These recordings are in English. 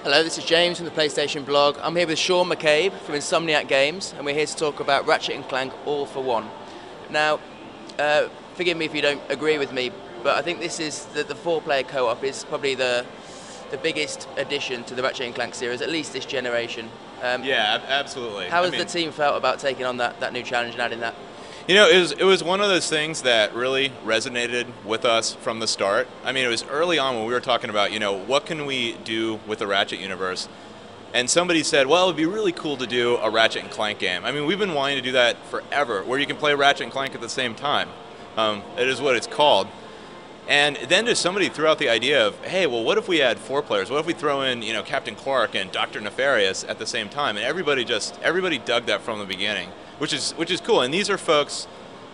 Hello, this is James from the PlayStation blog. I'm here with Sean McGabe from Insomniac Games, and we're here to talk about Ratchet and Clank All for One. Now, forgive me if you don't agree with me, but I think this is the four-player co-op is probably the biggest addition to the Ratchet and Clank series, at least this generation. Yeah, absolutely. How has the team felt about taking on that new challenge and adding that? You know, it was one of those things that really resonated with us from the start. I mean, it was early on when we were talking about, you know, what can we do with the Ratchet universe? And somebody said, well, it would be really cool to do a Ratchet and Clank game. I mean, we've been wanting to do that forever, where you can play Ratchet and Clank at the same time. It is what it's called. And then just somebody threw out the idea of, hey, well, what if we had 4 players? What if we throw in, you know, Captain Qwark and Dr.Nefarious at the same time? And everybody dug that from the beginning, which is cool. And these are folks,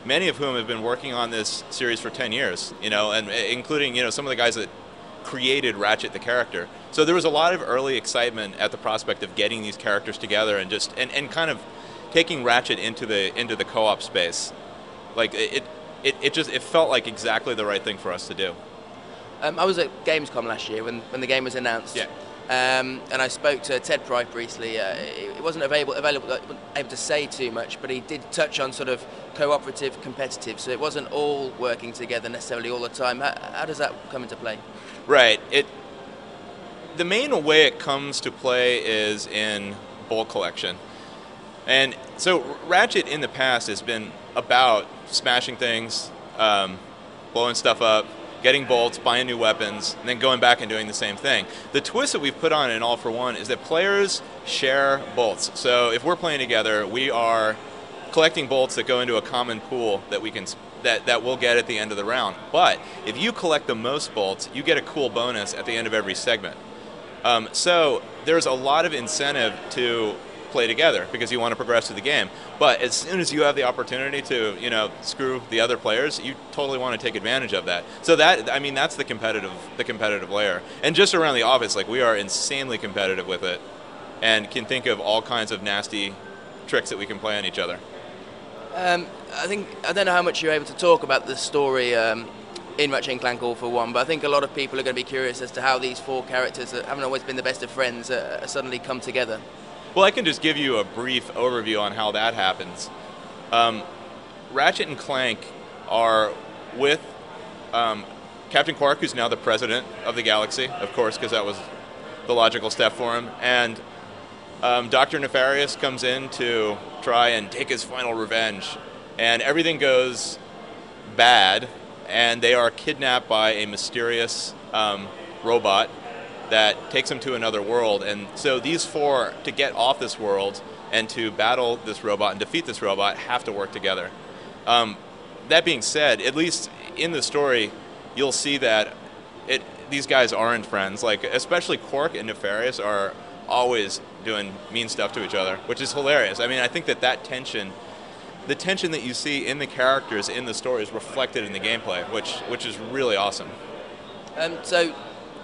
many of whom have been working on this series for 10 years, you know, and including, you know, some of the guys that created Ratchet the character. So there was a lot of early excitement at the prospect of getting these characters together and just and kind of taking Ratchet into the co-op space. Like it felt like exactly the right thing for us to do. I was at Gamescom last year when the game was announced. Yeah. And I spoke to Ted Price recently. He wasn't able to say too much, but he did touch on sort of cooperative, competitive. So it wasn't all working together necessarily all the time. How does that come into play? Right. The main way it comes to play is in bolt collection. And so Ratchet in the past has been about smashing things, blowing stuff up, getting bolts, buying new weapons, and then going back and doing the same thing. The twist that we've put on in All for One is that players share bolts. So if we're playing together, we are collecting bolts that go into a common pool that we can that we'll get at the end of the round. But if you collect the most bolts, you get a cool bonus at the end of every segment. So there's a lot of incentive to play together because you want to progress through the game. But as soon as you have the opportunity to, you know, screw the other players, you totally want to take advantage of that. So that, I mean, that's the competitive layer. And just around the office, like, we are insanely competitive with it and can think of all kinds of nasty tricks that we can play on each other. I don't know how much you're able to talk about the story in Ratchet and Clank All for One, but I think a lot of people are going to be curious as to how these 4 characters that haven't always been the best of friends suddenly come together. Well, I can just give you a brief overview on how that happens. Ratchet and Clank are with Captain Qwark, who's now the president of the galaxy, of course, because that was the logical step for him, and Dr. Nefarious comes in to try and take his final revenge, and everything goes bad, and they are kidnapped by a mysterious robot that takes them to another world. And so these 4, to get off this world and to battle this robot and defeat this robot, have to work together. That being said, at least in the story, you'll see that these guys aren't friends. Like, especially Qwark and Nefarious are always doing mean stuff to each other, which is hilarious. I mean, I think that tension, the tension that you see in the characters in the story is reflected in the gameplay, which is really awesome. So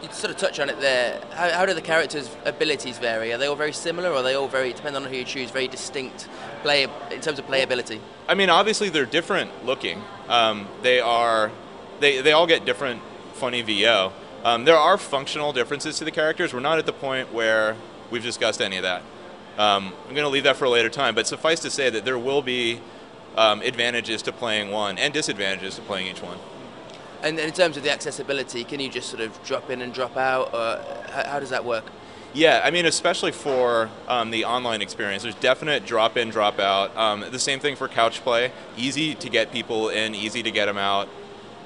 you sort of touch on it there. How do the characters' abilities vary? Are they all very similar, or are they all very, depending on who you choose, very distinct in terms of playability? I mean, obviously they're different looking. They all get different funny VO. There are functional differences to the characters. We're not at the point where we've discussed any of that. I'm going to leave that for a later time, but suffice to say that there will be advantages to playing one and disadvantages to playing each one. And in terms of the accessibility, can you just sort of drop in and drop out, or how does that work? Yeah, I mean, especially for the online experience, there's definite drop in, drop out. The same thing for couch play. Easy to get people in, easy to get them out.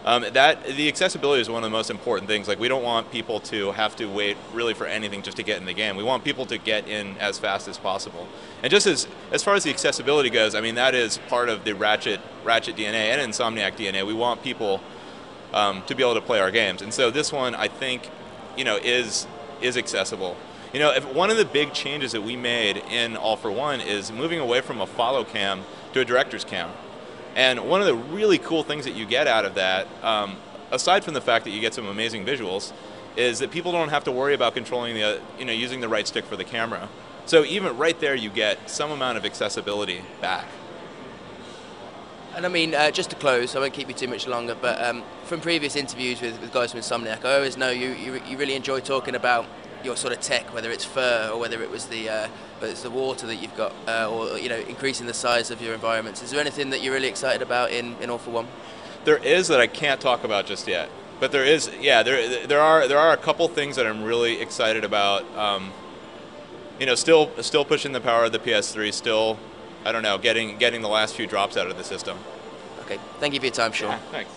The accessibility is one of the most important things. Like, we don't want people to have to wait really for anything just to get in the game. We want people to get in as fast as possible. And just as far as the accessibility goes, I mean, that is part of the Ratchet DNA and Insomniac DNA. We want people to be able to play our games. And so this one, I think, you know, is accessible. You know, one of the big changes that we made in All for One is moving away from a follow cam to a director's cam. And one of the really cool things that you get out of that, aside from the fact that you get some amazing visuals, is that people don't have to worry about controlling using the right stick for the camera. So even right there, you get some amount of accessibility back. And I mean, just to close, I won't keep you too much longer, but from previous interviews with guys from Insomniac, I always know you really enjoy talking about your sort of tech, whether it's fur or whether it was whether it's the water that you've got, or increasing the size of your environments. Is there anything that you're really excited about in All for One? There is that I can't talk about just yet, but there is. Yeah, there are a couple things that I'm really excited about. Still pushing the power of the PS3. Still, I don't know, getting the last few drops out of the system. Okay, thank you for your time, Sean. Yeah, thanks.